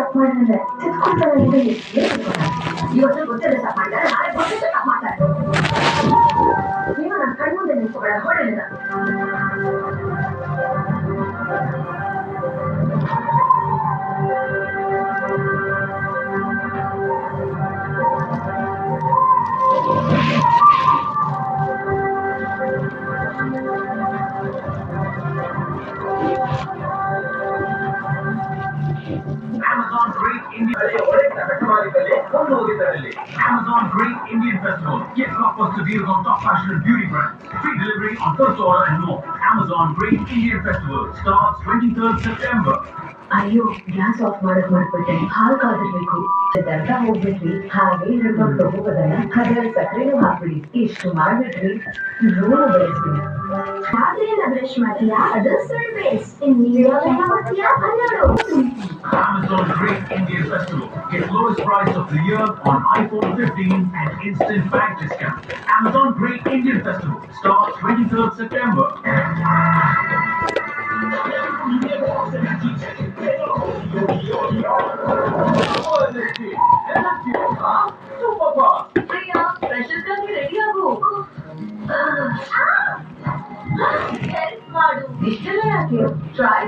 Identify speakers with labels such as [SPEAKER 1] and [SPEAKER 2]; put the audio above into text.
[SPEAKER 1] ತಪ್ಪು ಮಾಡಿದ್ರೆ ತಿದ್ಕೊಳ್ತಾನೆ ಇವತ್ತು ಗೊತ್ತಿಲ್ಲ ತಪ್ಪು ಮಾಡಿದ್ರೆ ನಾಳೆ ಗೊತ್ತಿಲ್ಲ ತಪ್ಪು ಮಾಡ್ತಾರೆ. ನೀವು ನನ್ನ ಕಣ್ಮುಂದೆ ನಿಂತ್ಕೊಳ್ಳ ಹೊಡೆಯಲಿಲ್ಲ.
[SPEAKER 2] Amazon Great Indian Amazon Great Indian Festival. Get blockbuster deals on top fashion and beauty brands. Free delivery on first order and more. Amazon Great Indian Festival starts 23rd September.
[SPEAKER 1] ಅಯ್ಯೋ, ಗ್ಯಾಸ್ ಆಫ್ ಮಾಡಕ್ ಮಾಡ್ಬಿಟ್ಟೆ. ಹಾಲು ಕಾದಿರ್ಬೇಕು. ದರ್ಗ ಹೋಗ್ಬಿಟ್ರಿ. ಹಾಗೆ ಹಿಡ್ಕೊಂಡು ತಗೋಬೋದಲ್ಲ. ಅದ್ರಲ್ಲಿ ಸಕ್ಕರೆನೂ ಹಾಕ್ಬಿಡಿ. ಇಷ್ಟು ಮಾಡ್ಬಿಟ್ರಿ. ರೋಣ ಬೆಳೆಸ್ಬಿಡಿ. ಹಾಗೆಲ್ಲ ಬ್ರಷ್ ಮಾಡ್ತೀಯಾ? ಅದು ಸರ್ವಿಸ್. ನೀವೆಲ್ಲ ಮಾಡ್ತೀಯಾ? ಅನ್ನೋಡು.
[SPEAKER 2] Amazon Great Indian Festival. Get lowest price of the year on iPhone 15 and instant bank discount. Amazon Great Indian Festival starts 23rd September.
[SPEAKER 1] Priya, ಫ್ರೆಶರ್ಸ್ಗಾಗಿ ರೆಡಿ ಆಗು. ಹೆಲ್ಪ್ ಮಾಡು. ಇಷ್ಟೆಲ್ಲ ಯಾಕೆ? ಟ್ರೈ